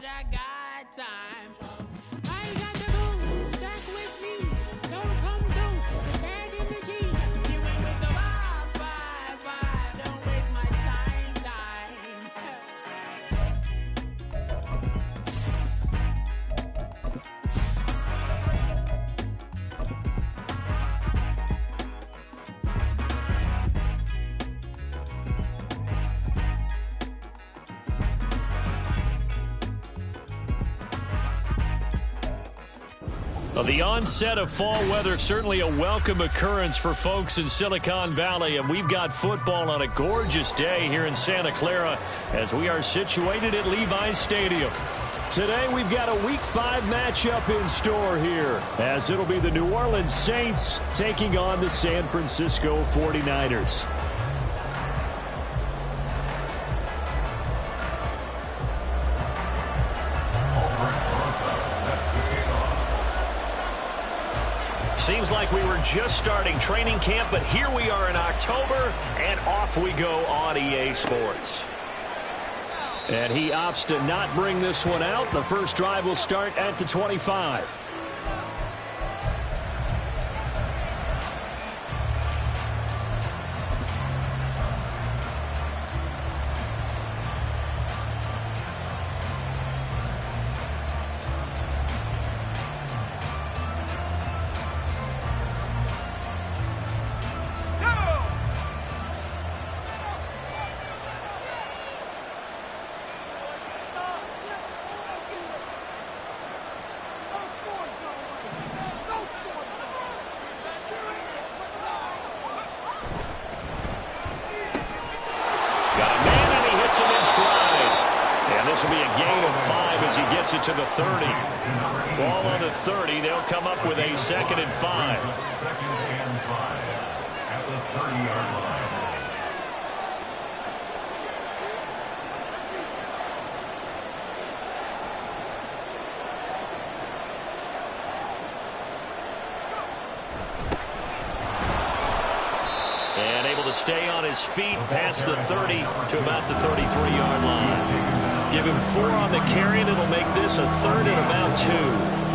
I got time. I ain't got the moves, stuck with me. Don't come through with bad energy. You ain't with the vibe. Don't waste my time. Well, the onset of fall weather, certainly a welcome occurrence for folks in Silicon Valley, and we've got football on a gorgeous day here in Santa Clara as we are situated at Levi's Stadium. Today we've got a Week 5 matchup in store here, as it'll be the New Orleans Saints taking on the San Francisco 49ers. Seems like we were just starting training camp, but here we are in October, and off we go on EA Sports. And he opts to not bring this one out. The first drive will start at the 25. It to the 30. Ball on the 30. They'll come up with a 2nd and 5. 2nd and 5 at the 30-yard line. And able to stay on his feet past the 30 to about the 33-yard line. Give him 4 on the carry, and it'll make this a 3rd and about 2.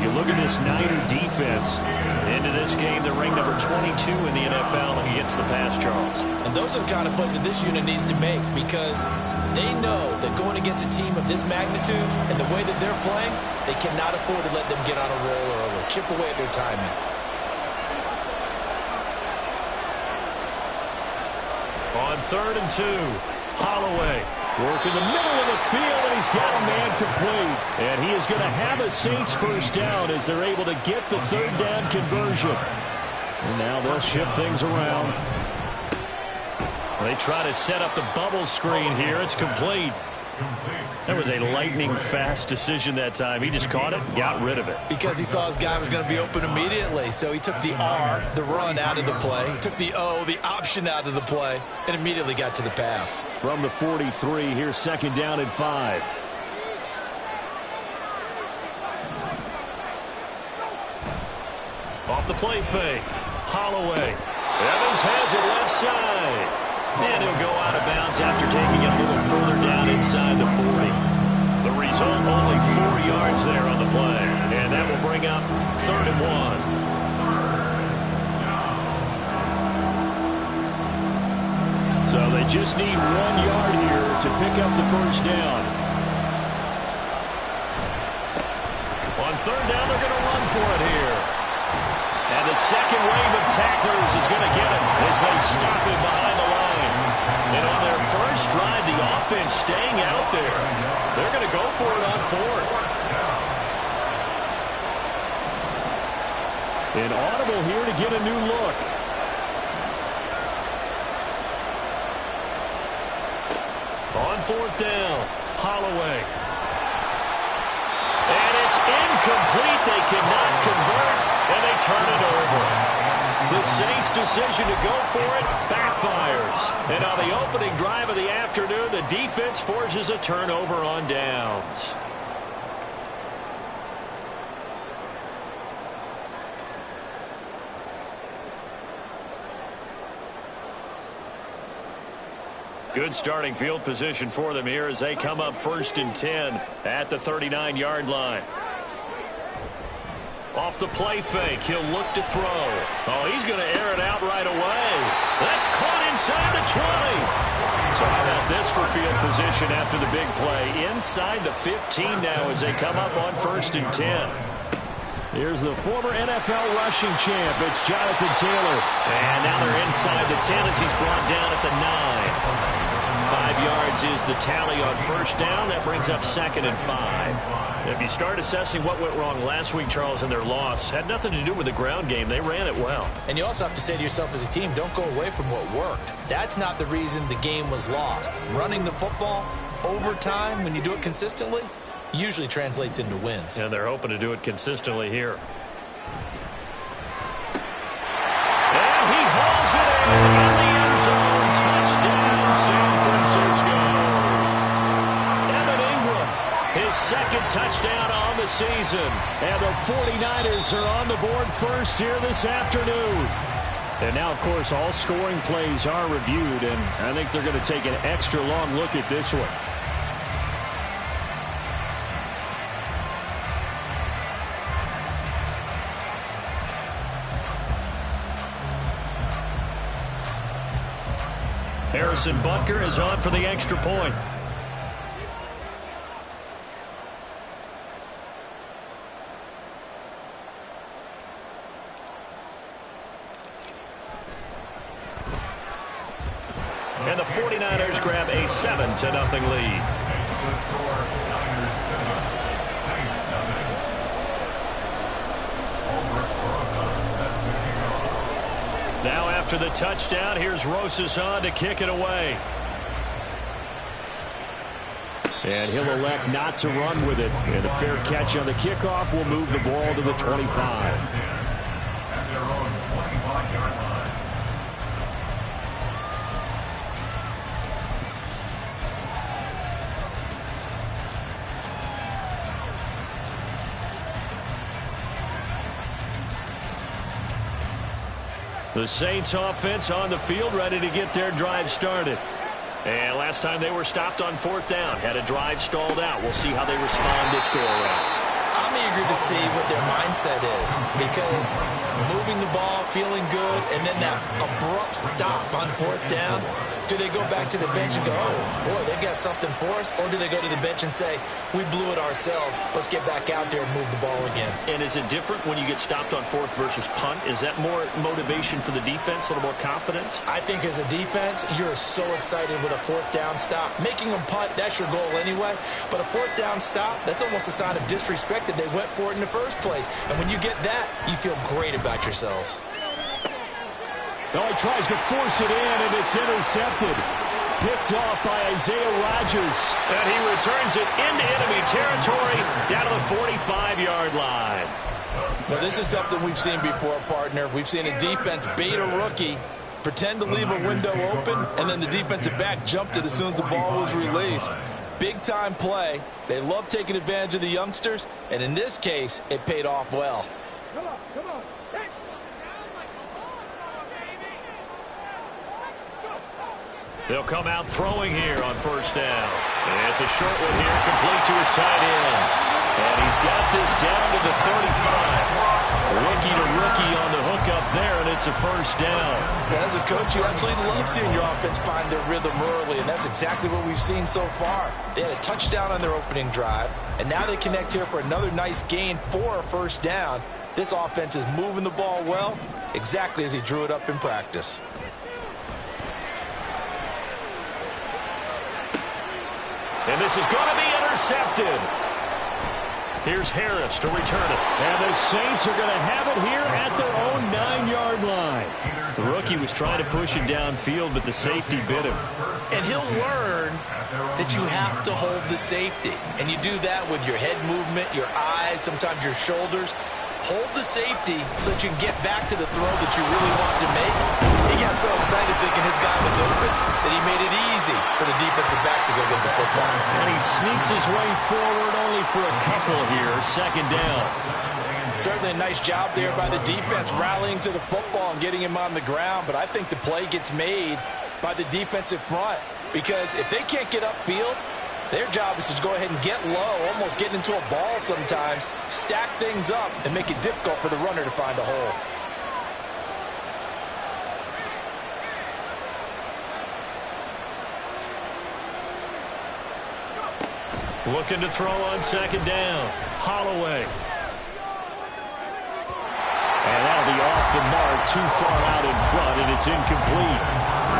You look at this Niner defense. Into this game, they're ranked number 22 in the NFL against the pass, Charles. And those are the kind of plays that this unit needs to make, because they know that going against a team of this magnitude and the way that they're playing, they cannot afford to let them get on a roll early. Chip away at their timing. On 3rd and 2, Holloway. Work in the middle of the field, and he's got a man complete. And he is going to have a Saints first down as they're able to get the 3rd down conversion. And now they'll shift things around. They try to set up the bubble screen here. It's complete. That was a lightning-fast decision that time. He just caught it and got rid of it. Because he saw his guy was going to be open immediately. So he took the R, the run, out of the play. He took the O, the option, out of the play, and immediately got to the pass. From the 43, here's 2nd down and 5. Off the play fake. Holloway. Evans has it left side. And he'll go out of bounds after taking it a little further down inside the 40. The result, only 4 yards there on the play. And that will bring up 3rd and 1. So they just need 1 yard here to pick up the first down. On 3rd down, they're going to run for it here. And the second wave of tacklers is going to get him as they stop him behind the line. And on their first drive, the offense staying out there. They're going to go for it on 4th. An audible here to get a new look. On 4th down, Holloway. And it's incomplete. They cannot convert, and they turn it over. The Saints' decision to go for it backfires. And on the opening drive of the afternoon, the defense forces a turnover on downs. Good starting field position for them here as they come up 1st and 10 at the 39-yard line. Off the play fake, he'll look to throw. Oh, he's going to air it out right away. That's caught inside the 20. So how about this for field position after the big play? Inside the 15 now as they come up on 1st and 10. Here's the former NFL rushing champ. It's Jonathan Taylor. And now they're inside the 10 as he's brought down at the 9. 5 yards is the tally on 1st down. That brings up 2nd and 5. If you start assessing what went wrong last week, Charles, in their loss, had nothing to do with the ground game. They ran it well. And you also have to say to yourself as a team, don't go away from what worked. That's not the reason the game was lost. Running the football over time, when you do it consistently, usually translates into wins. And they're hoping to do it consistently here. And he hauls it in the end zone. Touchdown, San Francisco. Evan Ingram, his 2nd touchdown on the season. And the 49ers are on the board first here this afternoon. And now, of course, all scoring plays are reviewed, and I think they're going to take an extra long look at this one. Harrison Butker is on for the extra point. And the 49ers grab a 7-0 lead. Now after the touchdown, here's Rosas on to kick it away. And he'll elect not to run with it. And a fair catch on the kickoff will move the ball to the 25. The Saints offense on the field, ready to get their drive started. And last time they were stopped on 4th down, had a drive stalled out. We'll see how they respond this go around. I'm eager to see what their mindset is, because moving the ball, feeling good, and then that abrupt stop on 4th down, do they go back to the bench and go, oh, boy, they've got something for us? Or do they go to the bench and say, we blew it ourselves, let's get back out there and move the ball again? And is it different when you get stopped on 4th versus punt? Is that more motivation for the defense, a little more confidence? I think as a defense, you're so excited with a 4th down stop. Making them punt, that's your goal anyway. But a 4th down stop, that's almost a sign of disrespect that they went for it in the first place. And when you get that, you feel great about yourselves. Oh, he tries to force it in, and it's intercepted. Picked off by Isaiah Rodgers. And he returns it into enemy territory down to the 45-yard line. Well, this is something we've seen before, partner. We've seen a defense bait a rookie, pretend to leave a window open, and then the defensive back jumped it as soon as the ball was released. Big-time play. They love taking advantage of the youngsters, and in this case, it paid off well. Come on, come on. They'll come out throwing here on 1st down. And it's a short one here, complete to his tight end. And he's got this down to the 35. Rookie to rookie on the hook up there, and it's a 1st down. As a coach, you absolutely love seeing your offense find their rhythm early, and that's exactly what we've seen so far. They had a touchdown on their opening drive, and now they connect here for another nice gain for a 1st down. This offense is moving the ball well, exactly as he drew it up in practice. And this is going to be intercepted. Here's Harris to return it. And the Saints are going to have it here at their own 9-yard line. The rookie was trying to push it downfield, but the safety bit him. And he'll learn that you have to hold the safety. And you do that with your head movement, your eyes, sometimes your shoulders. Hold the safety so that you can get back to the throw that you really want to make. He got so excited thinking his guy was open that he made it easy for the defensive back to go get the football. And he sneaks his way forward only for a couple here. 2nd down. Certainly a nice job there by the defense rallying to the football and getting him on the ground, but I think the play gets made by the defensive front. because if they can't get upfield, their job is to go ahead and get low, almost get into a ball sometimes, stack things up, and make it difficult for the runner to find a hole. Looking to throw on second down. Holloway. And that'll be off the mark, too far out in front, and it's incomplete.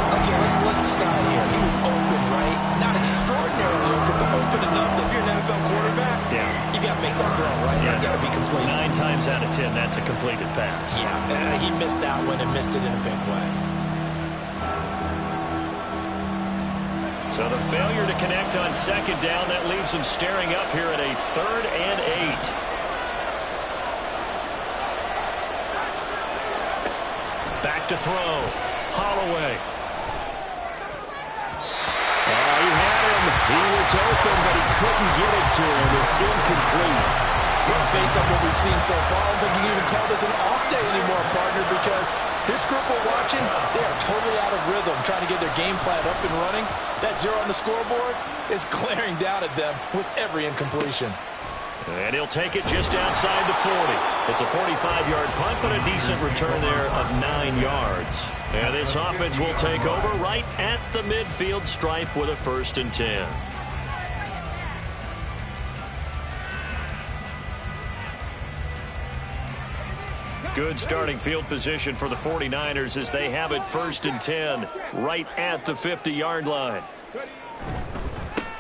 Okay, let's decide here. He was open, right? Not extraordinarily open, but open enough that if you're an NFL quarterback, you got to make that throw, right? Yeah. That's got to be complete. 9 times out of 10, that's a completed pass. Yeah, he missed that one and missed it in a big way. So the failure to connect on second down, that leaves them staring up here at a 3rd and 8. Back to throw. Holloway. He had him. He was open, but he couldn't get it to him. It's incomplete. Well, based on what we've seen so far, I don't think you can even call this an off day anymore, partner, because this group we're watching, they are totally out of rhythm, trying to get their game plan up and running. That 0 on the scoreboard is glaring down at them with every incompletion. And he'll take it just outside the 40. It's a 45-yard punt, but a decent return there of 9 yards. And this offense will take over right at the midfield stripe with a 1st and 10. Good starting field position for the 49ers as they have it 1st and 10 right at the 50-yard line.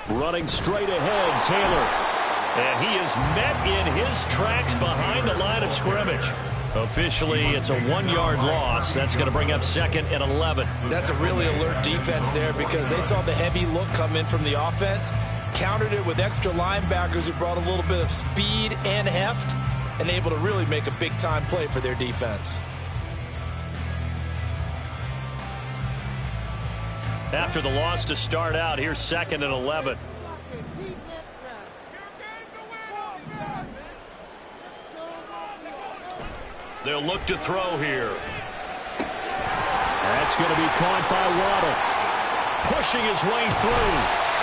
Running straight ahead, Taylor. And he is met in his tracks behind the line of scrimmage. Officially, it's a 1-yard loss. That's going to bring up 2nd and 11. That's a really alert defense there because they saw the heavy look come in from the offense, countered it with extra linebackers who brought a little bit of speed and heft, and able to really make a big-time play for their defense. After the loss to start out, here's 2nd and 11. They'll look to throw here. That's going to be caught by Waddle. Pushing his way through.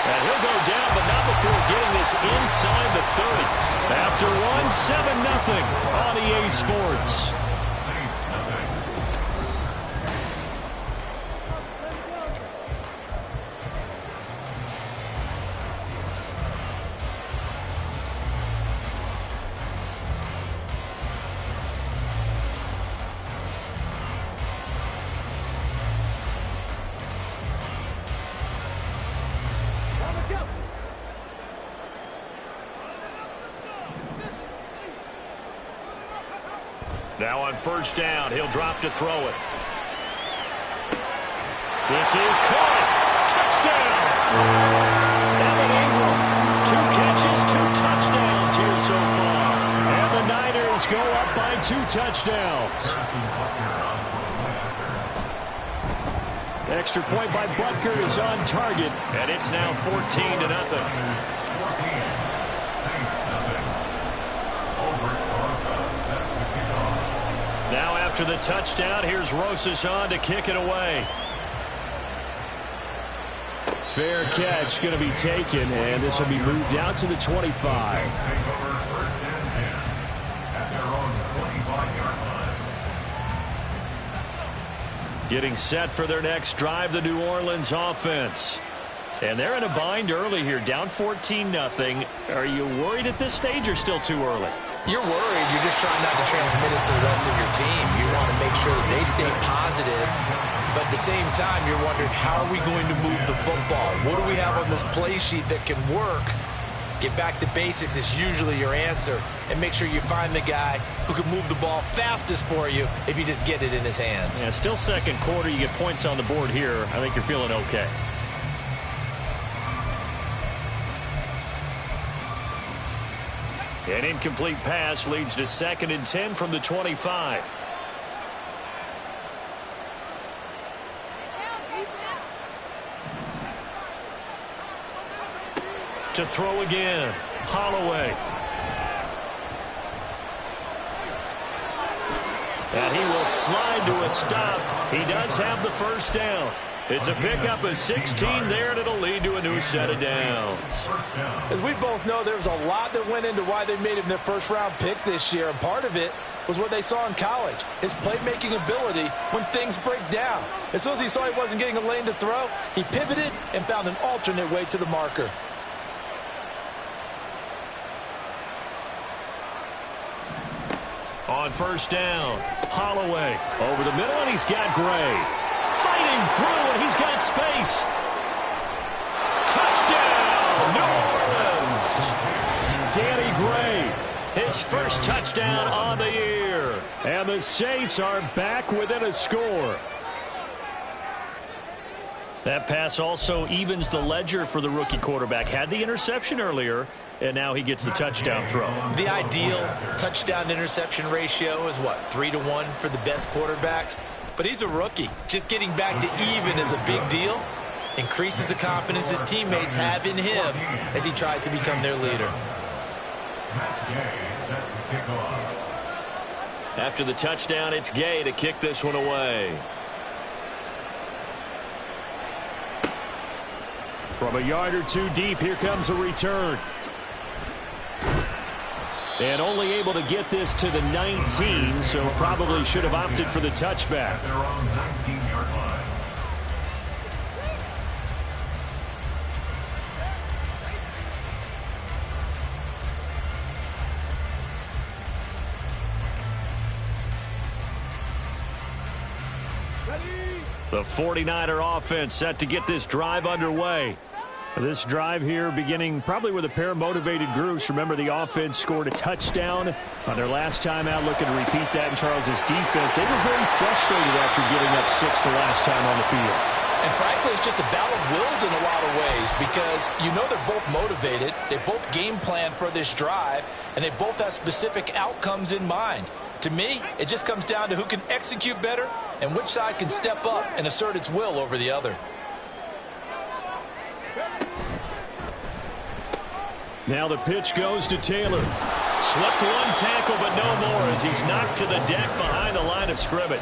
And he'll go down, but not before getting this inside the 30. After one, 7-0 on EA Sports. Now on 1st down, he'll drop to throw it. This is caught. Touchdown! Evan Ingram, 2 catches, 2 touchdowns here so far. And the Niners go up by 2 touchdowns. Extra point by Butker is on target, and it's now 14-0. Now after the touchdown, here's Rosas on to kick it away. Fair catch going to be taken, and this will be moved out to the 25. Getting set for their next drive, the New Orleans offense. And they're in a bind early here, down 14-0. Are you worried at this stage or still too early? You're worried. You're just trying not to transmit it to the rest of your team. You want to make sure that they stay positive. But at the same time, you're wondering, how are we going to move the football? What do we have on this play sheet that can work? Get back to basics is usually your answer. And make sure you find the guy who can move the ball fastest for you if you just get it in his hands. Yeah, still 2nd quarter. You get points on the board here. I think you're feeling okay. An incomplete pass leads to 2nd and 10 from the 25. To throw again, Holloway. And he will slide to a stop. He does have the 1st down. It's a pickup of 16 there, and it'll lead to a new set of downs. As we both know, there was a lot that went into why they made him their first-round pick this year, and part of it was what they saw in college, his playmaking ability when things break down. As soon as he saw he wasn't getting a lane to throw, he pivoted and found an alternate way to the marker. On first down, Holloway over the middle, and he's got Gray. Fighting through, and he's got space. Touchdown, New Orleans. Danny Gray, his first touchdown on the year. And the Saints are back within a score. That pass also evens the ledger for the rookie quarterback. Had the interception earlier, and now he gets the touchdown throw. The ideal touchdown-interception ratio is, what, 3-to-1 for the best quarterbacks? But he's a rookie. Just getting back to even is a big deal. Increases the confidence his teammates have in him as he tries to become their leader. After the touchdown, it's Gay to kick this one away. From a yard or two deep, here comes a return. And only able to get this to the 19, so probably should have opted for the touchback. They're on 19-yard line. The 49er offense set to get this drive underway. This drive here beginning probably with a pair of motivated groups. Remember, the offense scored a touchdown on their last time out, looking to repeat that in Charles's defense. They were very frustrated after giving up 6 the last time on the field. And frankly, it's just a battle of wills in a lot of ways because you know they're both motivated, they both game plan for this drive, and they both have specific outcomes in mind. To me, it just comes down to who can execute better and which side can step up and assert its will over the other. Now the pitch goes to Taylor. Slipped one tackle, but no more as he's knocked to the deck behind the line of scrimmage.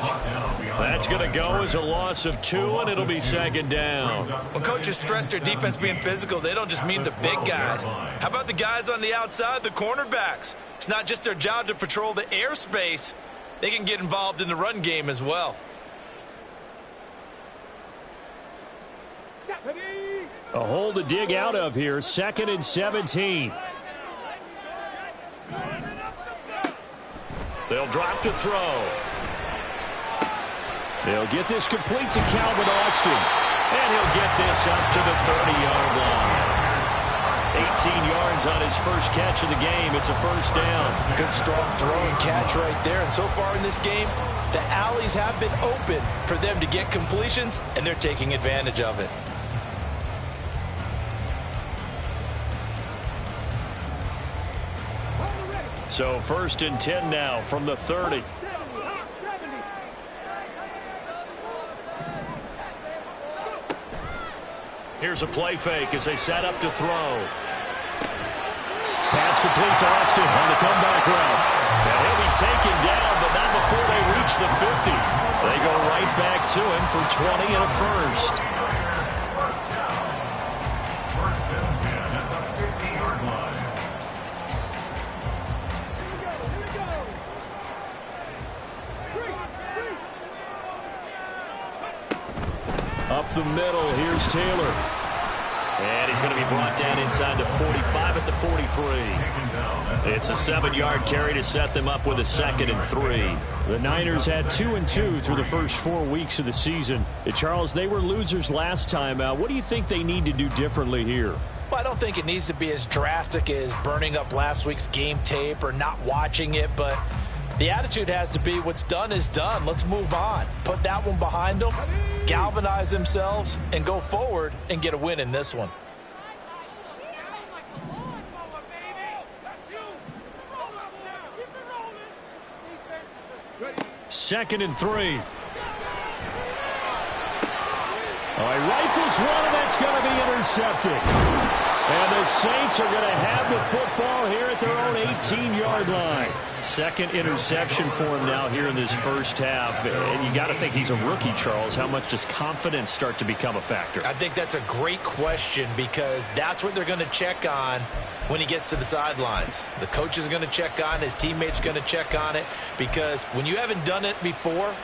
That's going to go as a loss of 2, and it'll be second down. When coaches stress their defense being physical, they don't just mean the big guys. How about the guys on the outside, the cornerbacks? It's not just their job to patrol the airspace. They can get involved in the run game as well. A hole to dig out of here, 2nd and 17. They'll drop to throw. They'll get this complete to Calvin Austin. And he'll get this up to the 30-yard line. 18 yards on his first catch of the game. It's a first down. Good strong throw and catch right there. And so far in this game, the alleys have been open for them to get completions, and they're taking advantage of it. So 1st and 10 now from the 30. Here's a play fake as they set up to throw. Pass complete to Austin on the comeback route. And he'll be taken down, but not before they reach the 50. They go right back to him for 20 and a first. First and 10 at the 50-yard line. Up the middle, here's Taylor. And he's going to be brought down inside the 45 at the 43. It's a 7-yard carry to set them up with a 2nd and 3. The Niners had 2-2 through the first 4 weeks of the season. Charles, they were losers last time out. What do you think they need to do differently here? Well, I don't think it needs to be as drastic as burning up last week's game tape or not watching it, but the attitude has to be what's done is done. Let's move on. Put that one behind them, galvanize themselves, and go forward and get a win in this one. 2nd and 3. All right, rifles one, and that's going to be intercepted. And the Saints are going to have the football here at their own 18-yard line. Second interception for him now here in this first half. And you got to think he's a rookie, Charles. How much does confidence start to become a factor? I think that's a great question because that's what they're going to check on when he gets to the sidelines. The coach is going to check on it. His teammates are going to check on it because when you haven't done it before,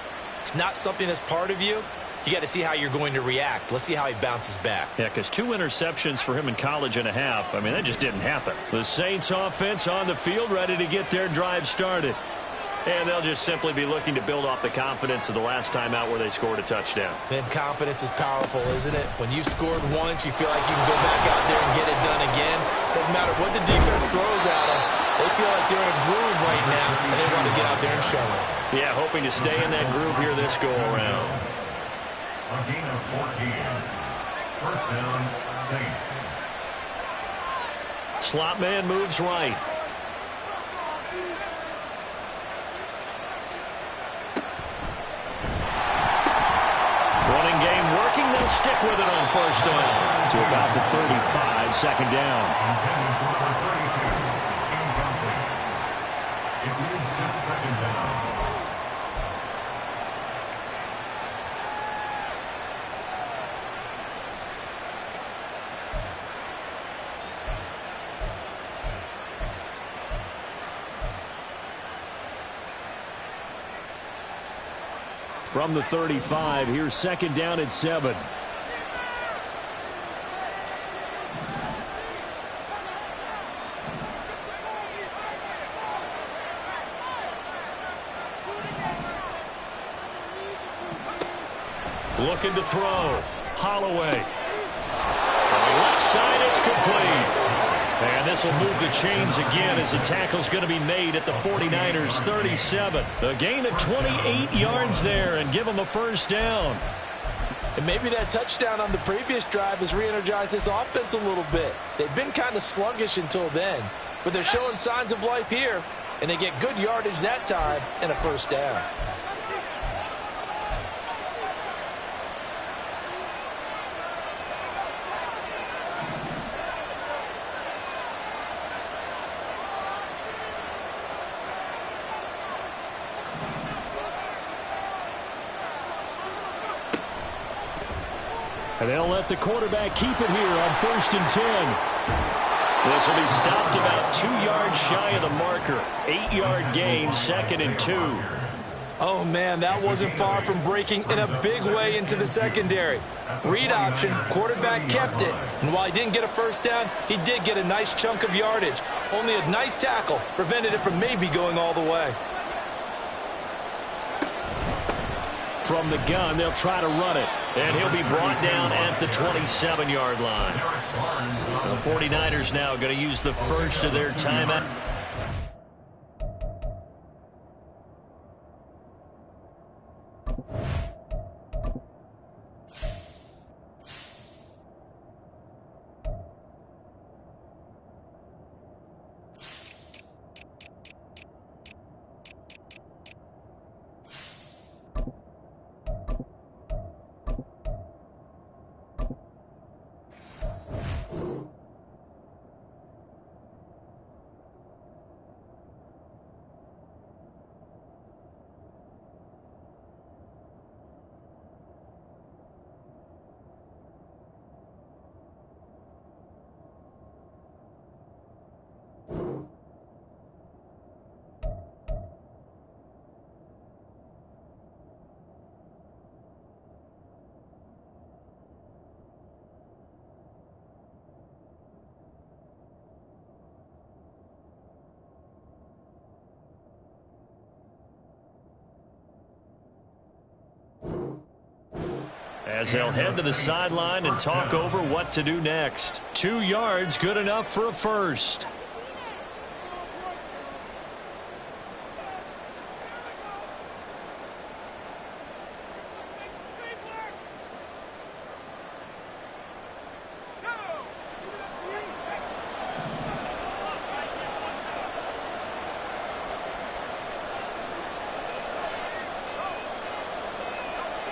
it's not something that's part of you. You got to see how you're going to react. Let's see how he bounces back. Yeah, because 2 interceptions for him in college and a half. I mean, that just didn't happen. The Saints offense on the field, ready to get their drive started. And they'll just simply be looking to build off the confidence of the last time out where they scored a touchdown. Man, confidence is powerful, isn't it? When you've scored once, you feel like you can go back out there and get it done again. Doesn't matter what the defense throws at them. They feel like they're in a groove right now, and they want to get out there and show it. Yeah, hoping to stay in that groove here this go-around. A gain of 14. First down, Saints. Slot man moves right. Running game working. They'll stick with it on first down. To about the 35, second down. Intended for number 32. Incomplete. It leads to second down. From the 35, here's second down at 7. Looking to throw. Holloway. From the left side, it's complete. And this will move the chains again as the tackle's going to be made at the 49ers 37. A gain of 28 yards there and give them a first down. And maybe that touchdown on the previous drive has re-energized this offense a little bit. They've been kind of sluggish until then, but they're showing signs of life here, and they get good yardage that time and a first down. And they'll let the quarterback keep it here on 1st and 10. This will be stopped about 2 yards shy of the marker. 8-yard gain, 2nd and 2. Oh, man, that wasn't far from breaking in a big way into the secondary. Read option, quarterback kept it. And while he didn't get a first down, he did get a nice chunk of yardage. Only a nice tackle prevented it from maybe going all the way. From the gun, they'll try to run it. And he'll be brought down at the 27-yard line. The 49ers now going to use the first of their timeout. As they'll head to the sideline and talk over what to do next. 2 yards, good enough for a first.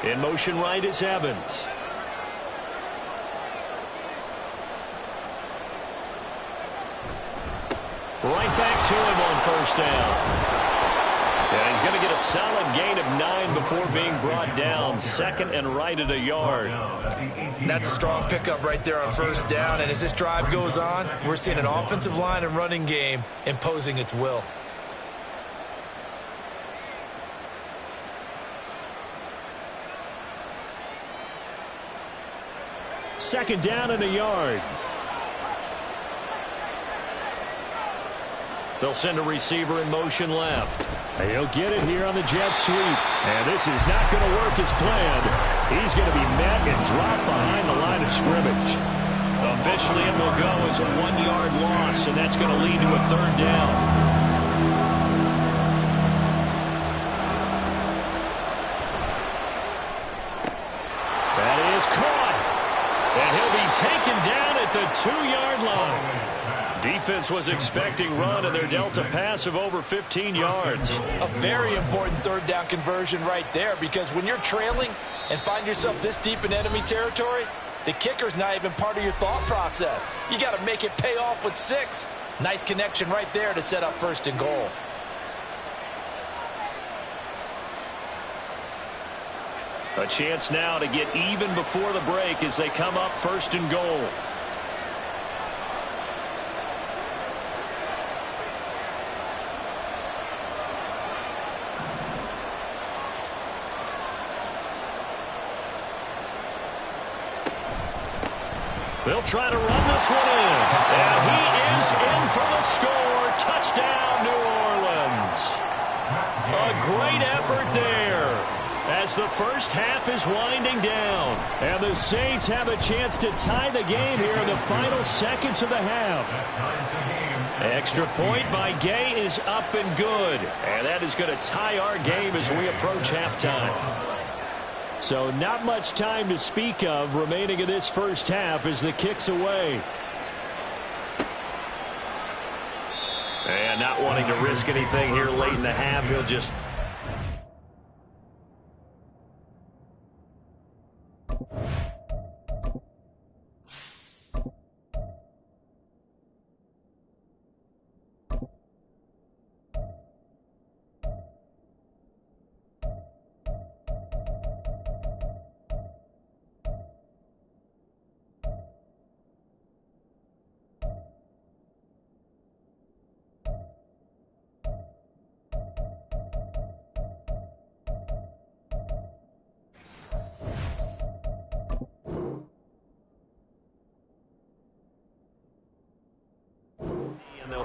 In motion right is Evans. to him on first down. And he's going to get a solid gain of 9 before being brought down. Second and right at a yard. That's a strong pickup right there on first down. And as this drive goes on, we're seeing an offensive line and running game imposing its will. Second down and a yard. They'll send a receiver in motion left. He'll get it here on the jet sweep. And this is not going to work as planned. He's going to be met and dropped behind the line of scrimmage. Officially, it will go as a 1-yard loss, and that's going to lead to a third down. That is caught. And he'll be taken down at the 2-yard line. Defense was expecting run, and they're dealt a pass of over 15 yards. A very important third down conversion right there, because when you're trailing and find yourself this deep in enemy territory, the kicker's not even part of your thought process. You got to make it pay off with 6. Nice connection right there to set up first and goal. A chance now to get even before the break as they come up first and goal. They'll try to run this one in. And he is in for the score. Touchdown, New Orleans. A great effort there as the first half is winding down. And the Saints have a chance to tie the game here in the final seconds of the half. Extra point by Gay is up and good. And that is going to tie our game as we approach halftime. So not much time to speak of remaining in this first half as the kick's away. And not wanting to risk anything here late in the half, he'll just...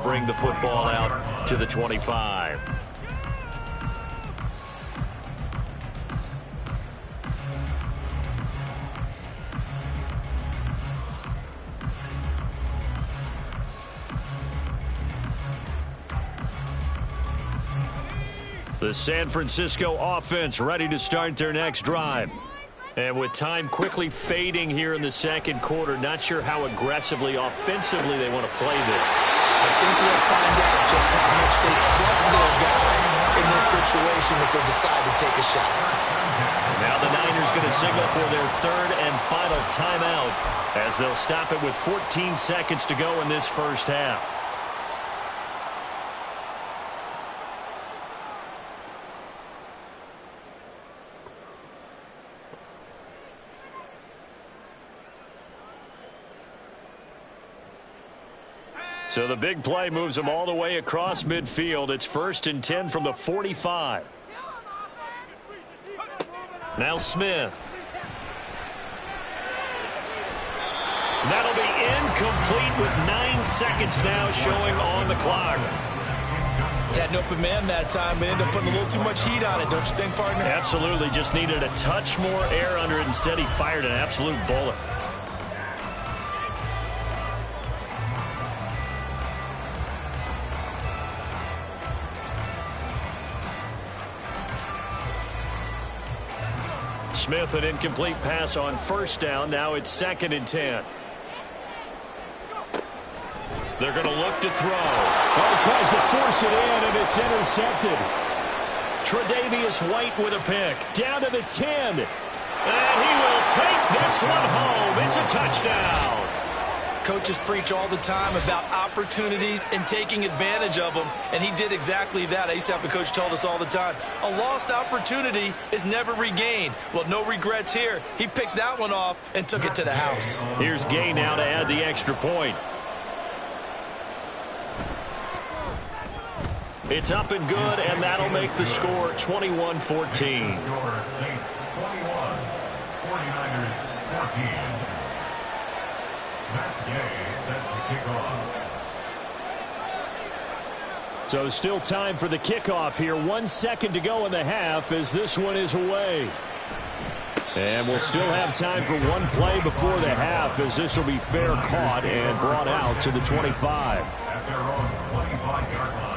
bring the football out to the 25. The San Francisco offense ready to start their next drive. And with time quickly fading here in the second quarter, not sure how aggressively, offensively they want to play this. I think we'll find out just how much they trust their guys in this situation if they decide to take a shot. Now the Niners going to signal for their third and final timeout as they'll stop it with 14 seconds to go in this first half. So the big play moves them all the way across midfield. It's 1st and 10 from the 45. Now Smith. That'll be incomplete with 9 seconds now showing on the clock. Had an open man that time, but ended up putting a little too much heat on it, don't you think, partner? Absolutely. Just needed a touch more air under it. Instead, he fired an absolute bullet. Smith, an incomplete pass on first down. Now it's 2nd and 10. They're going to look to throw. Well, he tries to force it in, and it's intercepted. Tre'Davious White with a pick. Down to the 10. And he will take this one home. It's a touchdown. Coaches preach all the time about opportunities and taking advantage of them, and he did exactly that. I used to have a coach told us all the time, a lost opportunity is never regained. Well, no regrets here. He picked that one off and took it to the house. Here's Gay now to add the extra point. It's up and good, and that'll make the score 21-14. Score Saints 21, 49ers 14. Matt Gay set to kick off. So still time for the kickoff here. 1 second to go in the half as this one is away. And we'll still have time for one play before the half as this will be fair caught and brought out to the 25. At their own 25-yard line.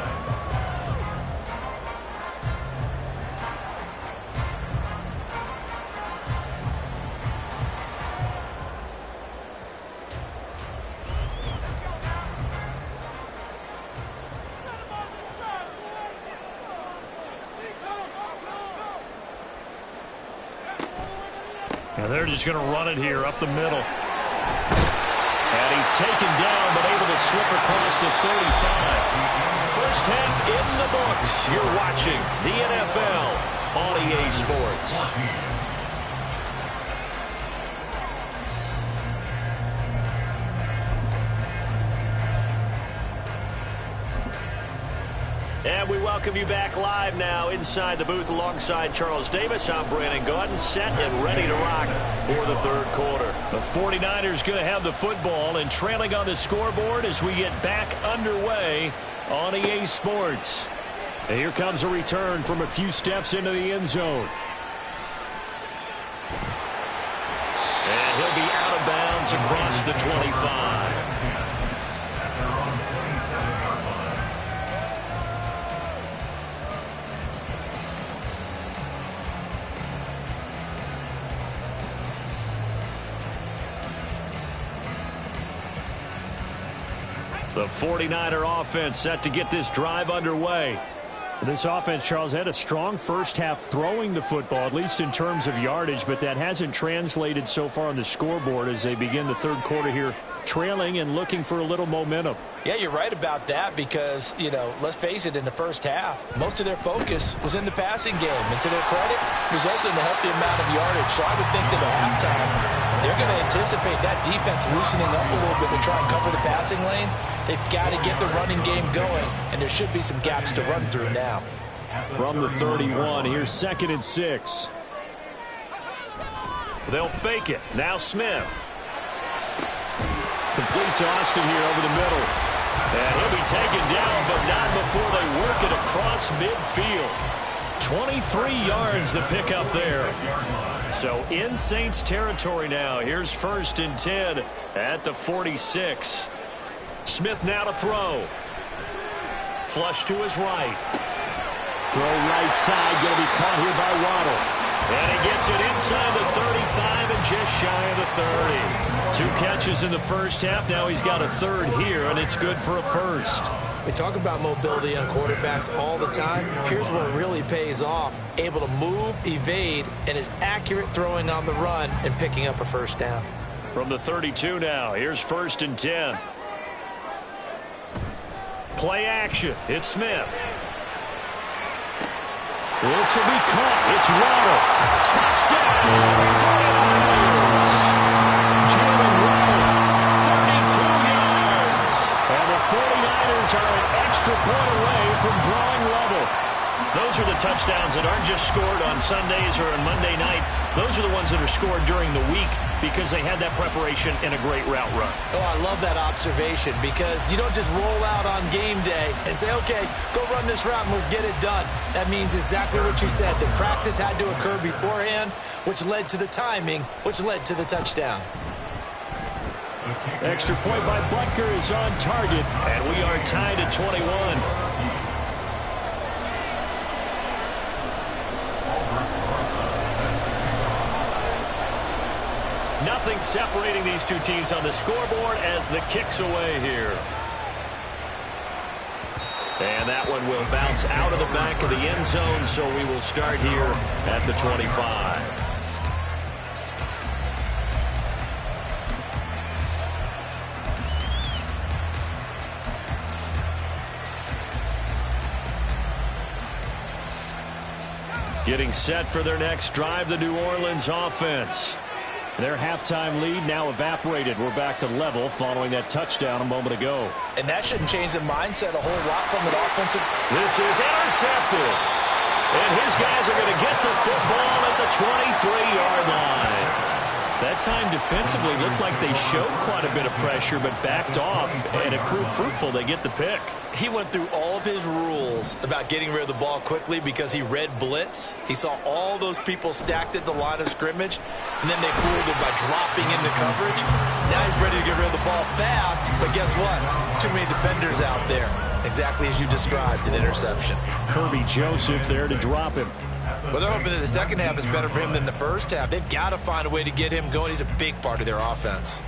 And they're just going to run it here up the middle. And he's taken down but able to slip across the 35. First half in the books. You're watching the NFL on EA Sports. And we welcome you back live now inside the booth alongside Charles Davis. I'm Brandon Gaudin, set and ready to rock for the third quarter. The 49ers going to have the football and trailing on the scoreboard as we get back underway on EA Sports. And here comes a return from a few steps into the end zone. And he'll be out of bounds across the 25. The 49er offense set to get this drive underway. This offense, Charles, had a strong first half throwing the football, at least in terms of yardage, but that hasn't translated so far on the scoreboard as they begin the third quarter here, trailing and looking for a little momentum. Yeah, you're right about that because, you know, let's face it, in the first half, most of their focus was in the passing game. And to their credit, resulted in a healthy amount of yardage. So I would think that at halftime, they're going to anticipate that defense loosening up a little bit to try and cover the passing lanes. They've got to get the running game going, and there should be some gaps to run through now. From the 31, here's 2nd and 6. They'll fake it. Now Smith. Completes Austin here over the middle. And he'll be taken down, but not before they work it across midfield. 23 yards the pickup there. So in Saints territory now. Here's 1st and 10 at the 46. Smith now to throw. Flush to his right. Throw right side, going to be caught here by Waddle. And he gets it inside the 35 and just shy of the 30. 2 catches in the first half. Now he's got a third here, and it's good for a first. We talk about mobility on quarterbacks all the time. Here's what really pays off. Able to move, evade, and is accurate throwing on the run and picking up a first down. From the 32 now, here's 1st and 10. Play action. It's Smith. This will be caught. It's Waddle. Touchdown. Jalen Waddle, 32 yards. And the 49ers are an extra point away from drawing level. Those are the touchdowns that aren't just scored on Sundays or on Monday night. Those are the ones that are scored during the week because they had that preparation and a great route run. Oh, I love that observation because you don't just roll out on game day and say, okay, go run this route and let's get it done. That means exactly what you said. The practice had to occur beforehand, which led to the timing, which led to the touchdown. Extra point by Butker is on target, and we are tied at 21. Nothing separating these two teams on the scoreboard as the kick's away here. And that one will bounce out of the back of the end zone, so we will start here at the 25. Getting set for their next drive, the New Orleans offense. Their halftime lead now evaporated. We're back to level following that touchdown a moment ago. And that shouldn't change the mindset a whole lot from an offensive. This is intercepted. And his guys are going to get the football at the 23-yard line. That time defensively looked like they showed quite a bit of pressure but backed off, and it proved fruitful. They get the pick. He went through all of his rules about getting rid of the ball quickly because he read blitz. He saw all those people stacked at the line of scrimmage, and then they fooled him by dropping into coverage. Now he's ready to get rid of the ball fast, but guess what? Too many defenders out there. Exactly as you described, an interception. Kirby Joseph there to drop him. Well, they're hoping that the second half is better for him than the first half. They've got to find a way to get him going. He's a big part of their offense.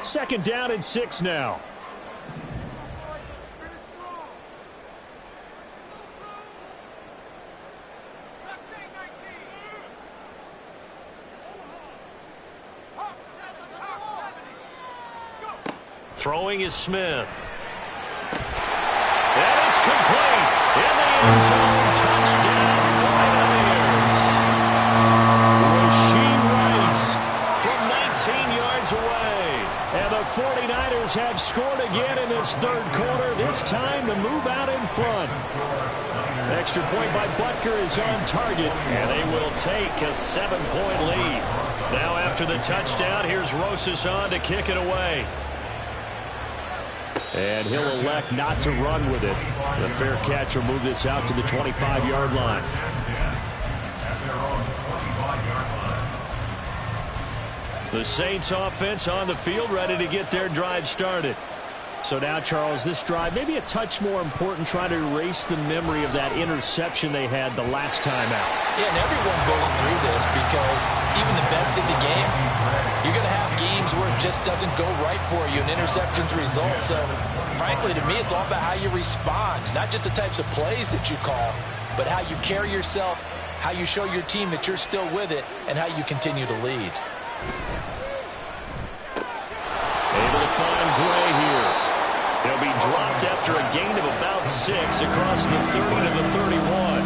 Second down and 6 now. Throwing is Smith. And it's complete. In the end zone, touchdown, 49ers. Rashee Rice from 19 yards away. And the 49ers have scored again in this third quarter. This time the move out in front. Extra point by Butker is on target. And they will take a 7-point lead. Now after the touchdown, here's Rosas on to kick it away. And he'll elect not to run with it. The fair catch will move this out to the 25-yard line. The Saints offense on the field, ready to get their drive started. So now, Charles, this drive maybe a touch more important, trying to erase the memory of that interception they had the last time out. Yeah, and everyone goes through this because even the best in the game, you're going to have games where it just doesn't go right for you, and interceptions result. So, frankly, to me, it's all about how you respond, not just the types of plays that you call, but how you carry yourself, how you show your team that you're still with it, and how you continue to lead. Able to find Gray here. He'll be dropped after a gain of about 6 across the 30 to the 31.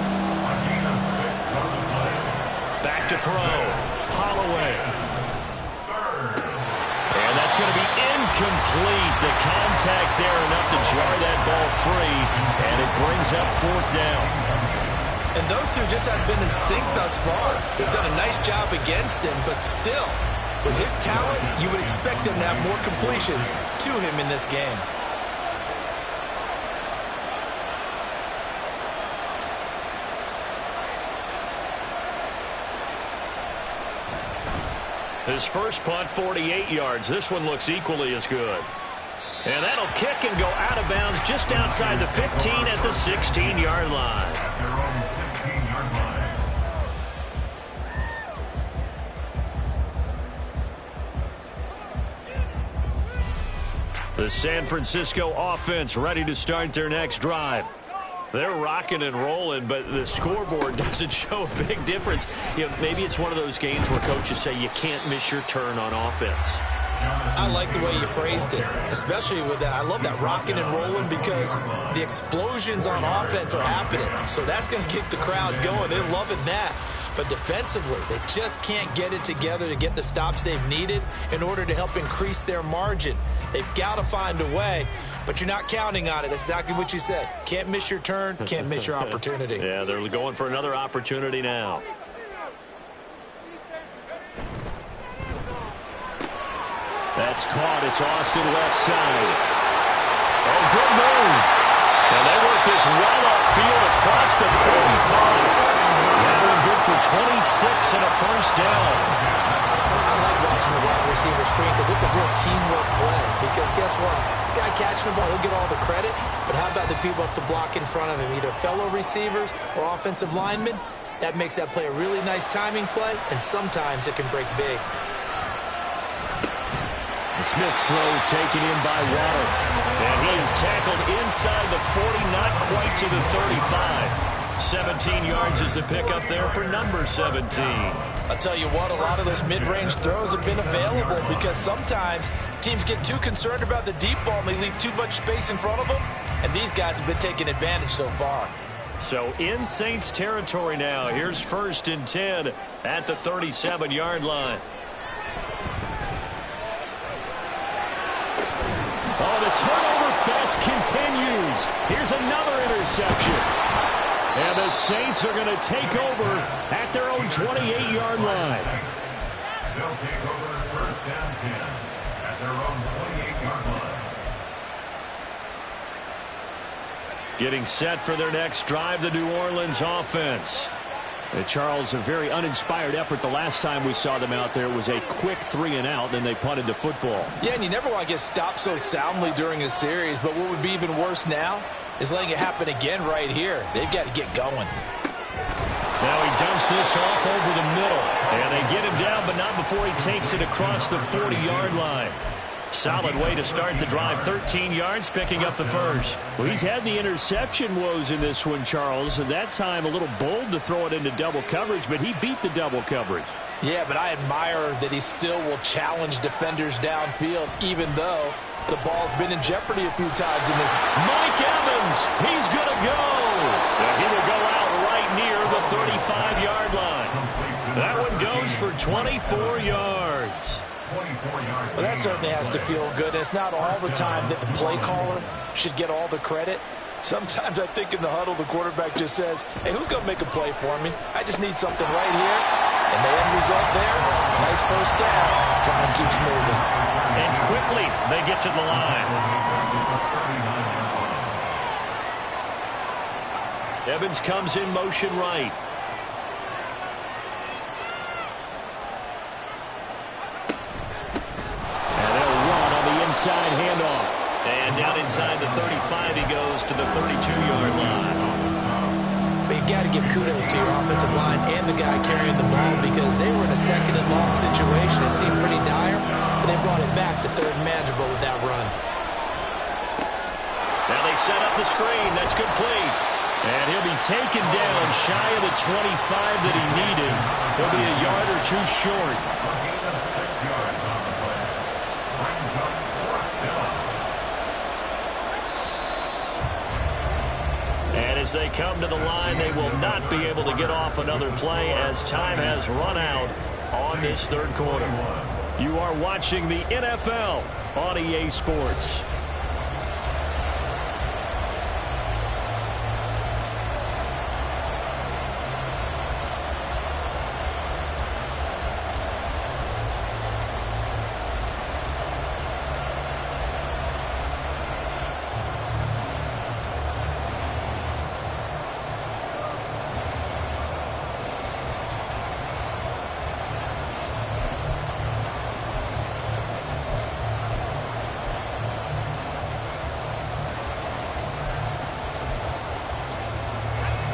Back to throw. Holloway. And that's going to be incomplete. The contact there enough to jar that ball free, and it brings up 4th down. And those two just haven't been in sync thus far. They've done a nice job against him, but still, with his talent, you would expect him to have more completions to him in this game. His first punt, 48 yards. This one looks equally as good. And that'll kick and go out of bounds just outside the 15 at the 16-yard line. The San Francisco offense ready to start their next drive. They're rocking and rolling, but the scoreboard doesn't show a big difference. You know, maybe it's one of those games where coaches say you can't miss your turn on offense. I like the way you phrased it, especially with that. I love that rocking and rolling because the explosions on offense are happening. So that's going to keep the crowd going. They're loving that. But defensively, they just can't get it together to get the stops they've needed in order to help increase their margin. They've got to find a way, but you're not counting on it. That's exactly what you said. Can't miss your turn, can't miss your opportunity. Yeah, they're going for another opportunity now. That's caught. It's Austin left side. Oh, good move. And they work this well upfield across the 45. That one good for 26 and a first down. I like watching the wide receiver screen because it's a real teamwork play. Because guess what? The guy catching the ball, he'll get all the credit. But how about the people up to block in front of him, either fellow receivers or offensive linemen? That makes that play a really nice timing play, and sometimes it can break big. Smith's throw is taken in by Waddle. And he is tackled inside the 40, not quite to the 35. 17 yards is the pickup there for number 17. I'll tell you what, a lot of those mid-range throws have been available because sometimes teams get too concerned about the deep ball and they leave too much space in front of them, and these guys have been taking advantage so far. So in Saints territory now. Here's 1st and 10 at the 37-yard line. Oh, the turnover fest continues. Here's another interception. And the Saints are going to take over at their own 28-yard line. They'll take over 1st and 10 at their own 28-yard line. Getting set for their next drive, the New Orleans offense. Charles, a very uninspired effort the last time we saw them out there. It was a quick 3-and-out, then they punted the football. Yeah, and you never want to get stopped so soundly during a series, but what would be even worse now is letting it happen again right here. They've got to get going. Now he dumps this off over the middle, and they get him down, but not before he takes it across the 40-yard line. Solid way to start the drive. 13 yards, picking up the first. Well, he's had the interception woes in this one, Charles, and that time a little bold to throw it into double coverage, but he beat the double coverage. Yeah, but I admire that he still will challenge defenders downfield, even though the ball's been in jeopardy a few times in this. Mike Evans, he's going to go. And he will go out right near the 35-yard line. That one goes for 24 yards. Well, that certainly has to feel good. It's not all the time that the play caller should get all the credit. Sometimes I think in the huddle, the quarterback just says, hey, who's going to make a play for me? I just need something right here. And the end result there, nice first down. Time keeps moving. And quickly, they get to the line. Evans comes in motion right. Inside handoff. And down inside the 35, he goes to the 32-yard line. But you got to give kudos to your offensive line and the guy carrying the ball because they were in a 2nd and long situation. It seemed pretty dire, but they brought it back to 3rd and manageable with that run. Now they set up the screen. That's complete. And he'll be taken down shy of the 25 that he needed. He'll be a yard or two short. As they come to the line, they will not be able to get off another play as time has run out on this 3rd quarter. You are watching the NFL on EA Sports.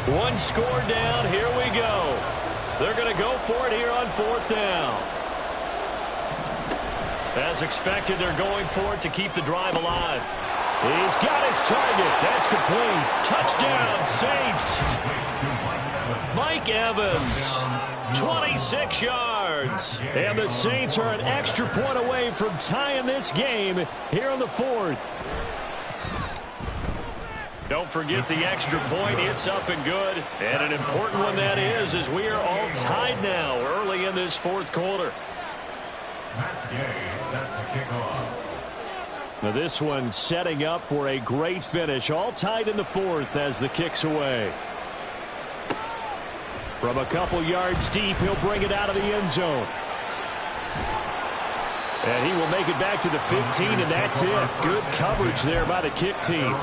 One score down. Here we go. They're going to go for it here on 4th down. As expected, they're going for it to keep the drive alive. He's got his target. That's complete. Touchdown, Saints. Mike Evans, 26 yards. And the Saints are an extra point away from tying this game here in the 4th. Don't forget the extra point. It's up and good. And an important one that is, as we are all tied now early in this 4th quarter. Matt Gay sets the kickoff. Now this one setting up for a great finish. All tied in the 4th as the kick's away. From a couple yards deep, he'll bring it out of the end zone. And he will make it back to the 15, and that's it. Good coverage there by the kick team.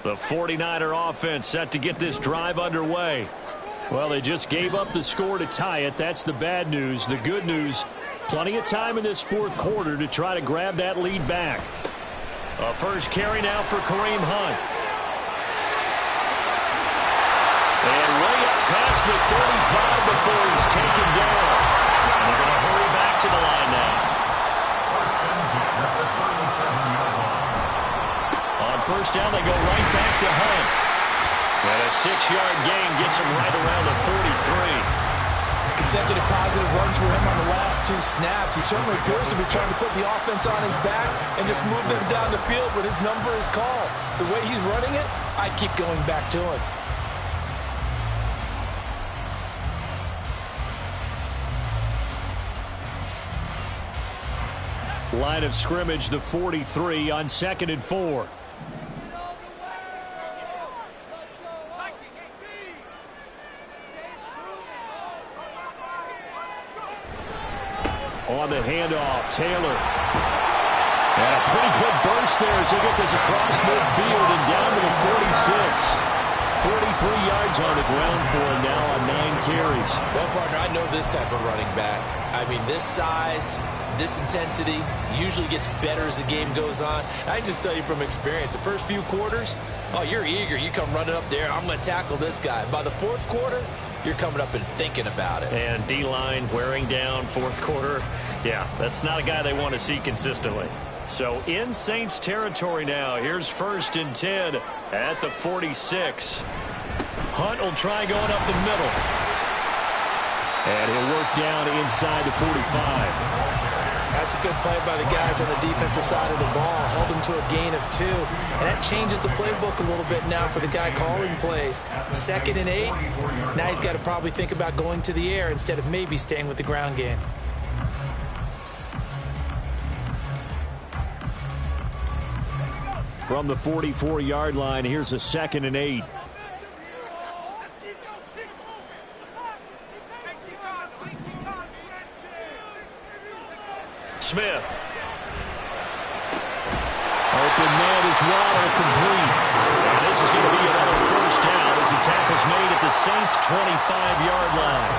The 49er offense set to get this drive underway. Well, they just gave up the score to tie it. That's the bad news. The good news, plenty of time in this 4th quarter to try to grab that lead back. A first carry now for Kareem Hunt. And way up past the 35 before he's taken down. And they're going to hurry back to the line now. On 1st down, they go right back to Hunt. And a 6-yard gain gets him right around the 43. You can consecutive positive runs for him on the last 2 snaps. He certainly appears to be trying to put the offense on his back and just move them down the field, but his number is called. The way he's running it, I keep going back to him. Line of scrimmage, the 43 on 2nd and 4. On the handoff, Taylor. And a pretty good burst there as they get this across midfield and down to the 46. 43 yards on the ground for him now on 9 carries. Well, partner, I know this type of running back. I mean, this size, this intensity usually gets better as the game goes on. I just tell you from experience, the first few quarters, oh, you're eager. You come running up there, I'm going to tackle this guy. By the 4th quarter, you're coming up and thinking about it. And D-line wearing down 4th quarter. Yeah, that's not a guy they want to see consistently. So in Saints territory now. Here's 1st and 10 at the 46. Hunt will try going up the middle. And he'll work down inside the 45. That's a good play by the guys on the defensive side of the ball. Held him to a gain of 2. And that changes the playbook a little bit now for the guy calling plays. 2nd and 8. Now he's got to probably think about going to the air instead of maybe staying with the ground game. From the 44-yard line, here's a 2nd and 8. Smith. Open man is Waddle, complete. And this is going to be another 1st down as the tackle's made at the Saints' 25-yard line.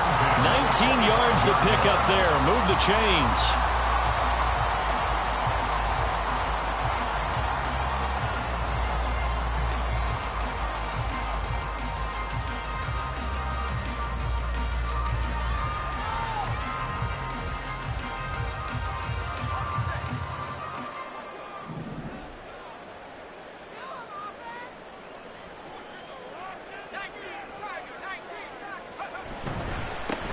19 yards to pick up there. Move the chains.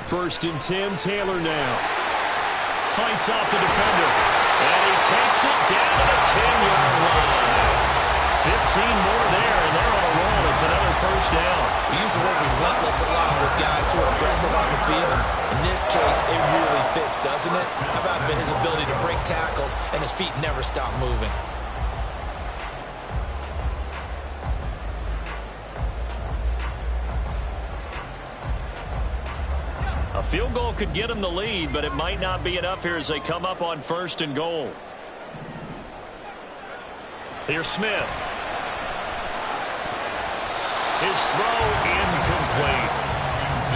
First and 10, Taylor now. Fights off the defender. And he takes it down to the 10-yard line. 15 more there, and they're on a roll. It's another 1st down. We use the word relentless a lot with guys who are aggressive on the field. In this case, it really fits, doesn't it? How about his ability to break tackles and his feet never stop moving? A field goal could get him the lead, but it might not be enough here as they come up on 1st and goal. Here's Smith. His throw incomplete.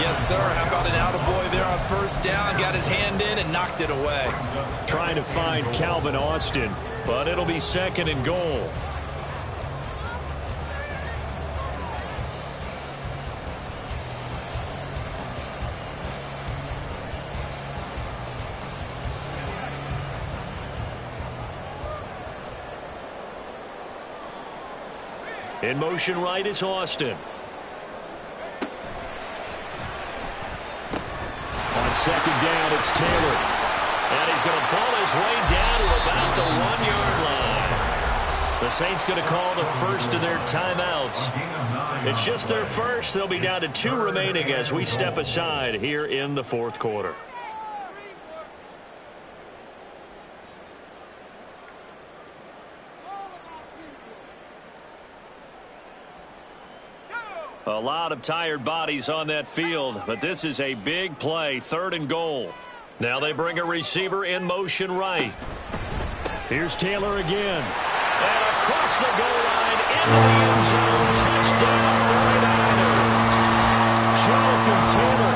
Yes, sir. How about an attaboy there on 1st down? Got his hand in and knocked it away. Trying to find Calvin Austin, but it'll be 2nd and goal. In motion right is Austin. On 2nd down, it's Taylor. And he's going to pull his way down to about the 1-yard line. The Saints going to call the first of their timeouts. It's just their first. They'll be down to 2 remaining as we step aside here in the 4th quarter. A lot of tired bodies on that field, but this is a big play, 3rd and goal. Now they bring a receiver in motion right. Here's Taylor again. And across the goal line, into the end zone, touchdown 49ers. Jonathan Taylor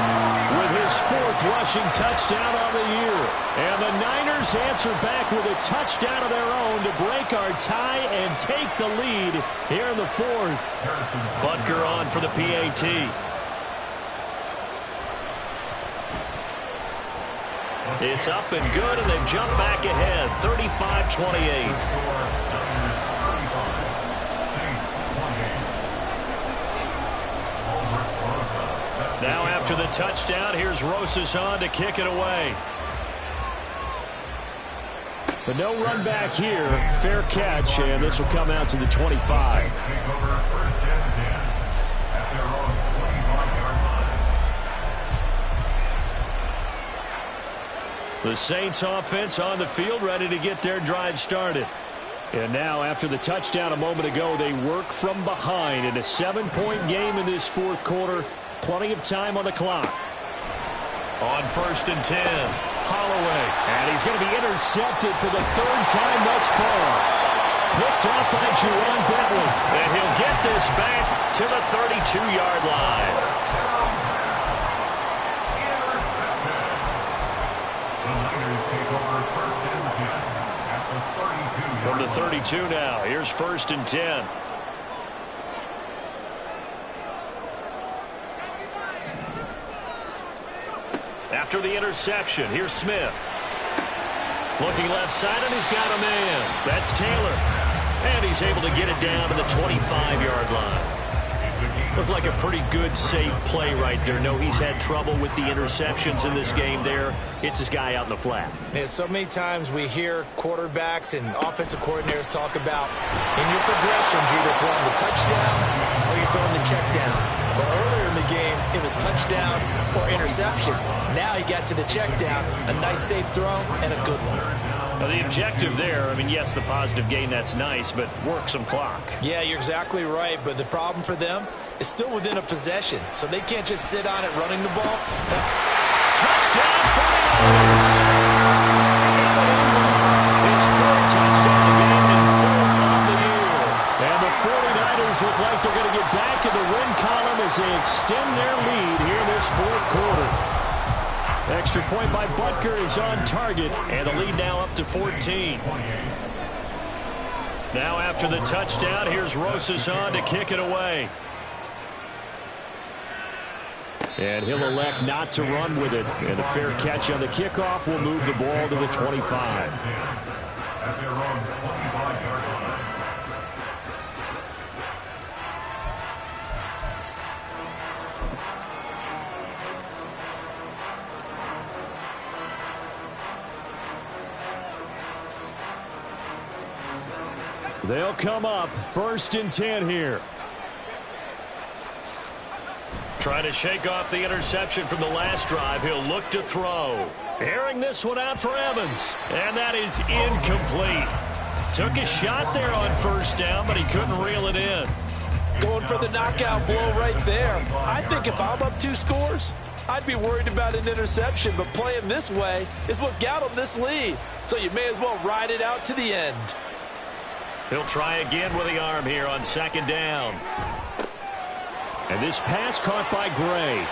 with his 4th rushing touchdown on the year. And the Niners answer back with a touchdown of their own to break our tie and take the lead here in the 4th. Butker on for the PAT. It's up and good, and they've jumped back ahead, 35-28. Now after After the touchdown, here's Rosas on to kick it away. But no run back here. Fair catch, and this will come out to the 25. The Saints offense on the field, ready to get their drive started. And now, after the touchdown a moment ago, they work from behind in a 7-point game in this fourth quarter. Plenty of time on the clock. On 1st and 10, Holloway. And he's going to be intercepted for the third time thus far. Picked up by Juwan Bentley. And he'll get this back to the 32-yard line. From the 32 now. Here's 1st and 10. After the interception, here's Smith. Looking left side, and he's got a man. That's Taylor. And he's able to get it down to the 25-yard line. Looked like a pretty good, safe play right there. No, he's had trouble with the interceptions in this game there. Hits his guy out in the flat. Yeah, so many times we hear quarterbacks and offensive coordinators talk about in your progressions, you're either throwing the touchdown or you're throwing the check down. But earlier in the game, it was touchdown or interception. Now he got to the check down, a nice safe throw, and a good one. Now the objective there, I mean, yes, the positive gain, that's nice, but work some clock. Yeah, you're exactly right, but the problem for them is still within a possession, so they can't just sit on it running the ball. Touchdown, 49ers! His third touchdown of the game and fourth on the year. And the 49ers look like they're going to get back in the win column as they extend their lead here in this fourth quarter. Extra point by Butker is on target, and the lead now up to 14. Now after the touchdown, here's Rosas on to kick it away. And he'll elect not to run with it. And a fair catch on the kickoff will move the ball to the 25. They'll come up 1st and 10 here. Trying to shake off the interception from the last drive. He'll look to throw. Airing this one out for Evans. And that is incomplete. Took a shot there on 1st down, but he couldn't reel it in. Going for the knockout blow right there. I think if I'm up 2 scores, I'd be worried about an interception, but playing this way is what got him this lead. So you may as well ride it out to the end. He'll try again with the arm here on 2nd down. And this pass caught by Gray.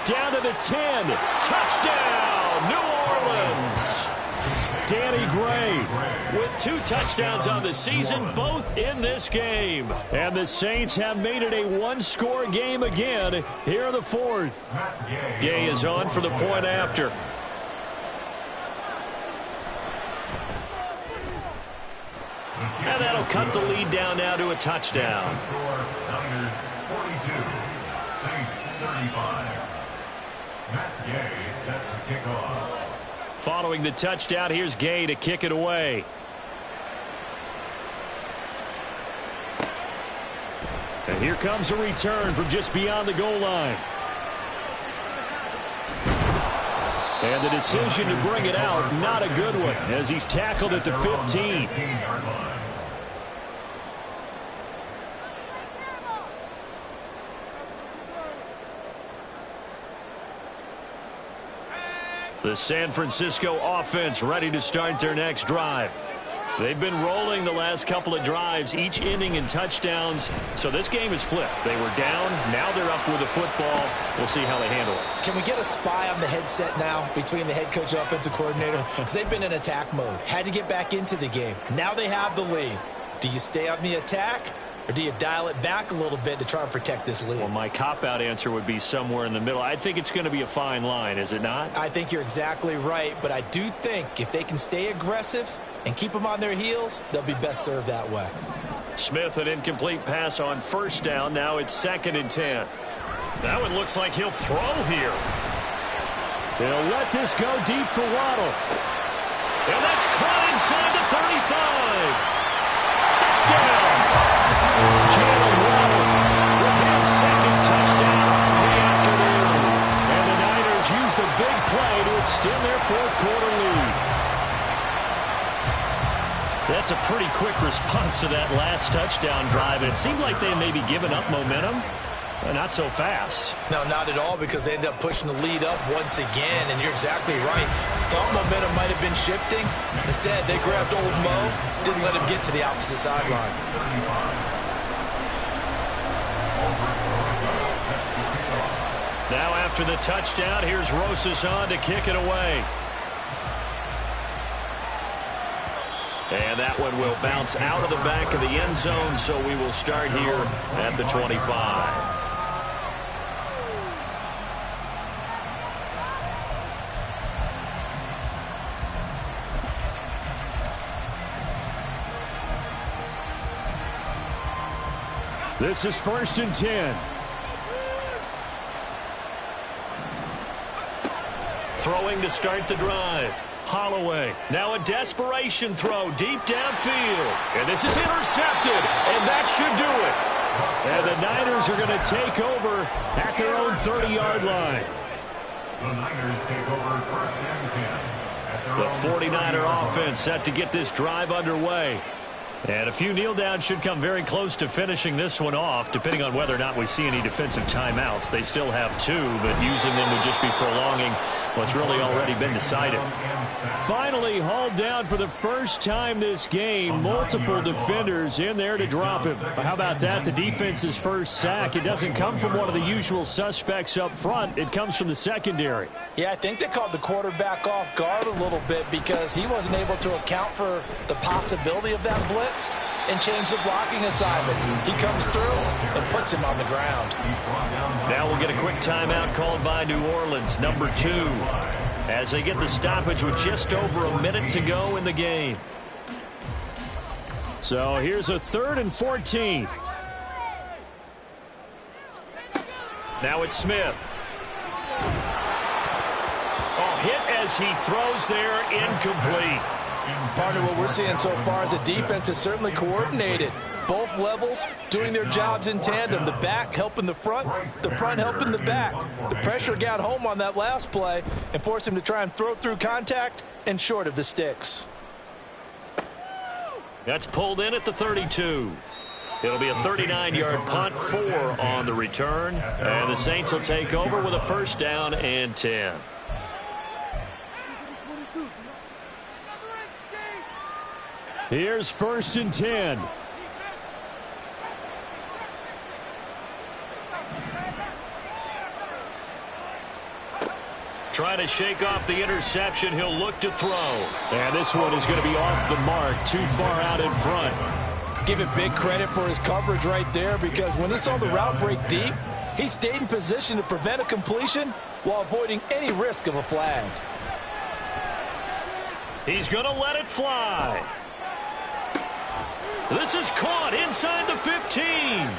Down to the 10. Touchdown, New Orleans. Danny Gray with 2 touchdowns on the season, both in this game. And the Saints have made it a 1-score game again here in the fourth. Gay is on for the point after. And that'll cut the lead down now to a touchdown. Niners 42, Saints 35. Matt Gay set to kick off. Following the touchdown, here's Gay to kick it away. And here comes a return from just beyond the goal line. And the decision to bring it out, not a good one, as he's tackled at the 15. The San Francisco offense ready to start their next drive. They've been rolling the last couple of drives, each ending in touchdowns. So this game is flipped. They were down. Now they're up with the football. We'll see how they handle it. Can we get a spy on the headset now between the head coach and offensive coordinator? Because they've been in attack mode. Had to get back into the game. Now they have the lead. Do you stay on the attack, or do you dial it back a little bit to try and protect this lead? Well, my cop-out answer would be somewhere in the middle. I think it's going to be a fine line, is it not? I think you're exactly right, but I do think if they can stay aggressive and keep them on their heels, they'll be best served that way. Smith, an incomplete pass on 1st down. Now it's 2nd and 10. That one looks like he'll throw here. They'll let this go deep for Waddle. And that's caught inside the 35. Touchdown! Jalen Waddle with his second touchdown of the afternoon. And the Niners use the big play to extend their fourth quarter lead. That's a pretty quick response to that last touchdown drive. It seemed like they may be giving up momentum. Not so fast. No, not at all, because they end up pushing the lead up once again, and you're exactly right. Thought momentum might have been shifting. Instead, they grabbed old Mo, didn't let him get to the opposite sideline. Now after the touchdown, here's Rosas on to kick it away. And that one will bounce out of the back of the end zone, so we will start here at the 25. This is 1st and 10. Throwing to start the drive. Holloway. Now a desperation throw deep downfield. And this is intercepted. And that should do it. And the Niners are going to take over at their own 30-yard line. The Niners take over 1st and 10. The 49er offense set to get this drive underway. And a few kneel downs should come very close to finishing this one off, depending on whether or not we see any defensive timeouts. They still have 2, but using them would just be prolonging what's really already been decided. Finally hauled down for the first time this game. Multiple defenders in there to drop him. How about that? The defense's first sack. It doesn't come from one of the usual suspects up front. It comes from the secondary. Yeah, I think they caught the quarterback off guard a little bit because he wasn't able to account for the possibility of that blitz and change the blocking assignment. He comes through and puts him on the ground. Now we'll get a quick timeout called by New Orleans, number 2, as they get the stoppage with just over a minute to go in the game. So here's a 3rd and 14. Now it's Smith. Oh, hit as he throws there, incomplete. Partner, what we're seeing so far is the defense is certainly coordinated. Both levels doing their jobs in tandem. The back helping the front helping the back. The pressure got home on that last play and forced him to try and throw through contact and short of the sticks. That's pulled in at the 32. It'll be a 39-yard punt, 4 on the return. And the Saints will take over with a 1st down and 10. Here's 1st and 10. Trying to shake off the interception. He'll look to throw. And this one is going to be off the mark, too far out in front. Give it big credit for his coverage right there, because when he saw the route break deep, he stayed in position to prevent a completion while avoiding any risk of a flag. He's going to let it fly. This is caught inside the 15.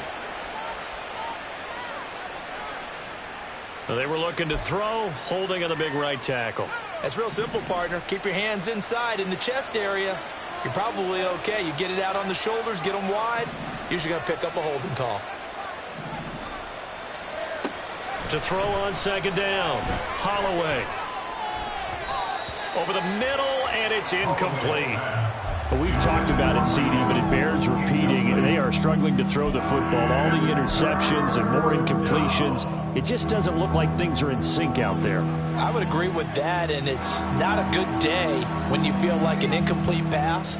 They were looking to throw, holding on the big right tackle. That's real simple, partner. Keep your hands inside in the chest area. You're probably okay. You get it out on the shoulders, get them wide. Usually going to pick up a holding call. To throw on 2nd down. Holloway. Over the middle, and it's incomplete. We've talked about it, CD, but it bears repeating. They are struggling to throw the football. All the interceptions and more incompletions. It just doesn't look like things are in sync out there. I would agree with that, and it's not a good day when you feel like an incomplete pass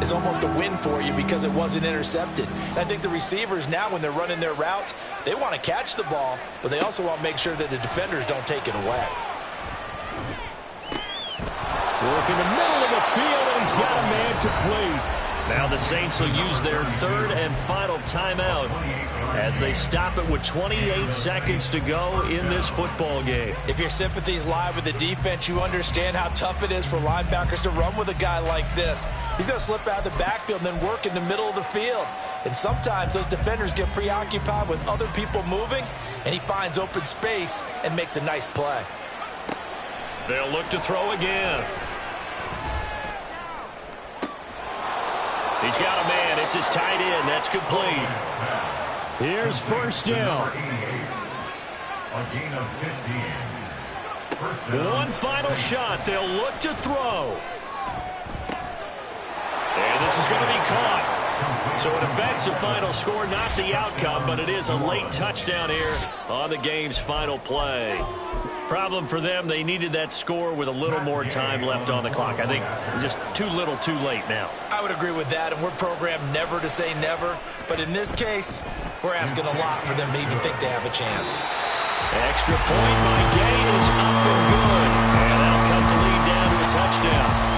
is almost a win for you because it wasn't intercepted. And I think the receivers now, when they're running their routes, they want to catch the ball, but they also want to make sure that the defenders don't take it away. Work in the middle of the field, and he's got a man complete. Now the Saints will use their third and final timeout as they stop it with 28 seconds to go in this football game. If your sympathies lie with the defense, you understand how tough it is for linebackers to run with a guy like this. He's going to slip out of the backfield and then work in the middle of the field. And sometimes those defenders get preoccupied with other people moving, and he finds open space and makes a nice play. They'll look to throw again. He's got a man. It's his tight end. That's complete. Here's first down. A gain of 15. First down. One final shot. They'll look to throw. And this is going to be caught. So it affects the final score, not the outcome, but it is a late touchdown here on the game's final play. Problem for them, they needed that score with a little more time left on the clock. I think just too little too late now. I would agree with that, and we're programmed never to say never. But in this case, we're asking a lot for them to even think they have a chance. Extra point by Gay is up and good. And that'll cut the lead down to a touchdown.